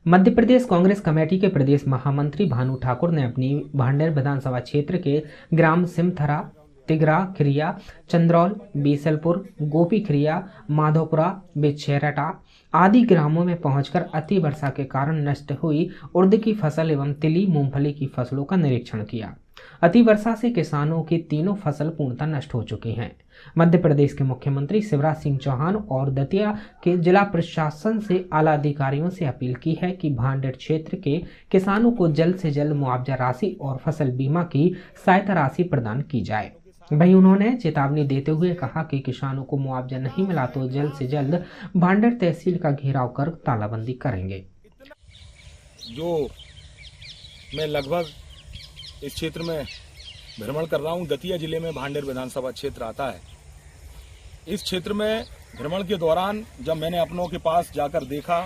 Madhya Pradesh Congress committee के प्रदेश महामंत्री भानु ठाकुर ने अपनी भांडेर विधानसभा क्षेत्र के ग्राम सिमथरा, तिगरा खिरिया, चंद्रौल, बीसलपुर, गोपी खिरिया, माधोपुरा, बिछेरटा आदि ग्रामों में पहुंचकर अति वर्षा के कारण नष्ट हुई उड़द की फसल एवं तिली, मूंगफली की फसलों का निरीक्षण किया। अति वर्षा से किसानों की तीनों फसल पूर्णतः नष्ट हो चुकी हैं। मध्य प्रदेश के मुख्यमंत्री शिवराज सिंह चौहान और दतिया के जिला प्रशासन से आला अधिकारियों से अपील की है कि भांडेर क्षेत्र के किसानों को जल्द से जल्द मुआवजा राशि और फसल बीमा की सहायता राशि प्रदान की जाए। वहीं उन्होंने चेतावनी देते हुए कहा कि किसानों को मुआवजा नहीं मिला तो जल्द से जल्द भांडेर तहसील का घेराव कर तालाबंदी करेंगे। जो मैं लगभग इस क्षेत्र में भ्रमण कर रहा हूं, दतिया जिले में भांडेर विधानसभा क्षेत्र आता है। इस क्षेत्र में भ्रमण के दौरान जब मैंने अपनों के पास जाकर देखा,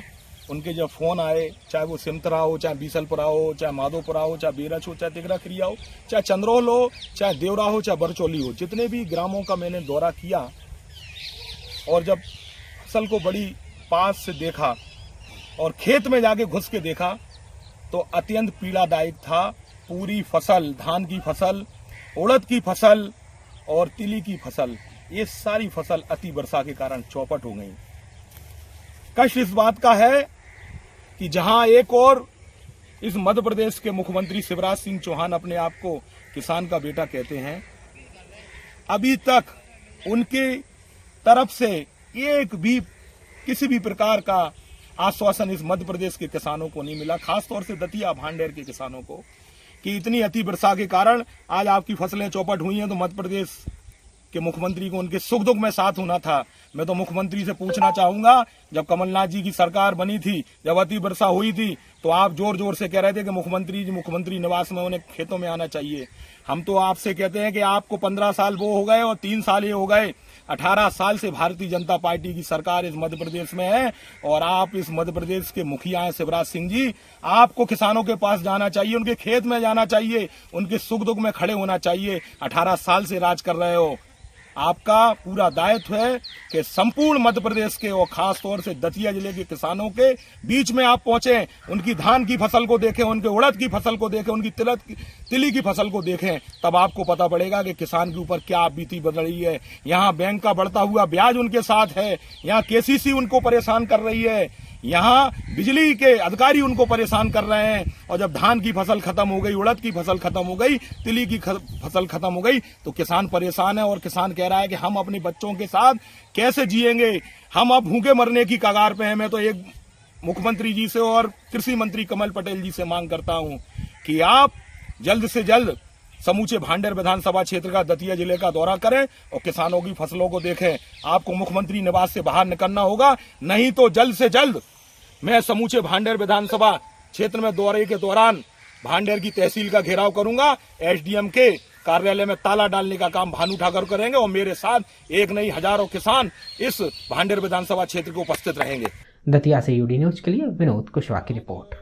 उनके जब फोन आए, चाहे वो सिमथरा हो, चाहे बीसलपुरा हो, चाहे माधोपुरा हो, चाहे बेरच हो, चाहे तिगरा खिरिया हो, चाहे चंद्रौल हो, चाहे देवरा हो, चाहे बरचौली हो, जितने भी ग्रामों का मैंने दौरा किया और जब फसल को बड़ी पास से देखा और खेत में जाके घुस के देखा तो अत्यंत पीड़ादायक था। पूरी फसल, धान की फसल, उड़द की फसल और तिली की फसल, ये सारी फसल अति वर्षा के कारण चौपट हो गई। कष्ट इस बात का है कि जहां एक और इस मध्य प्रदेश के मुख्यमंत्री शिवराज सिंह चौहान अपने आप को किसान का बेटा कहते हैं, अभी तक उनके तरफ से एक भी किसी भी प्रकार का आश्वासन इस मध्य प्रदेश के किसानों को नहीं मिला, खासतौर से दतिया भांडेर के किसानों को, कि इतनी अति वर्षा के कारण आज आपकी फसलें चौपट हुई हैं। तो मध्य प्रदेश के मुख्यमंत्री को उनके सुख दुख में साथ होना था। मैं तो मुख्यमंत्री से पूछना चाहूंगा, जब कमलनाथ जी की सरकार बनी थी, जब अति वर्षा हुई थी, तो आप जोर जोर से कह रहे थे कि मुख्यमंत्री जी मुख्यमंत्री निवास में उन्हें खेतों में आना चाहिए। हम तो आपसे कहते हैं कि आपको 15 साल वो हो गए और 3 साल ये हो गए, 18 साल से भारतीय जनता पार्टी की सरकार इस मध्य प्रदेश में है और आप इस मध्य प्रदेश के मुखिया हैं शिवराज सिंह जी। आपको किसानों के पास जाना चाहिए, उनके खेत में जाना चाहिए, उनके सुख दुख में खड़े होना चाहिए। 18 साल से राज कर रहे हो, आपका पूरा दायित्व है कि संपूर्ण मध्य प्रदेश के और खास तौर से दतिया जिले के किसानों के बीच में आप पहुंचे, उनकी धान की फसल को देखें, उनके उड़द की फसल को देखें, उनकी तिली की फसल को देखें, तब आपको पता पड़ेगा कि किसान के ऊपर क्या बीती बदल रही है। यहाँ बैंक का बढ़ता हुआ ब्याज उनके साथ है, यहाँ केसीसी उनको परेशान कर रही है, यहाँ बिजली के अधिकारी उनको परेशान कर रहे हैं। और जब धान की फसल खत्म हो गई, उड़द की फसल खत्म हो गई, तिली की फसल खत्म हो गई, तो किसान परेशान है और किसान कह रहा है कि हम अपने बच्चों के साथ कैसे जिएंगे, हम अब भूखे मरने की कगार पे हैं। मैं तो एक मुख्यमंत्री जी से और कृषि मंत्री कमल पटेल जी से मांग करता हूं कि आप जल्द से जल्द समूचे भांडेर विधानसभा क्षेत्र का, दतिया जिले का दौरा करें और किसानों की फसलों को देखें। आपको मुख्यमंत्री निवास से बाहर निकलना होगा, नहीं तो जल्द से जल्द मैं समूचे भांडेर विधानसभा क्षेत्र में दौरे के दौरान भांडेर की तहसील का घेराव करूंगा। एसडीएम के कार्यालय में ताला डालने का काम भानु ठाकुर करेंगे और मेरे साथ एक नहीं हजारों किसान इस भांडेर विधानसभा क्षेत्र को उपस्थित रहेंगे। दतिया से यूडी न्यूज के लिए विनोद कुशवाहा की रिपोर्ट।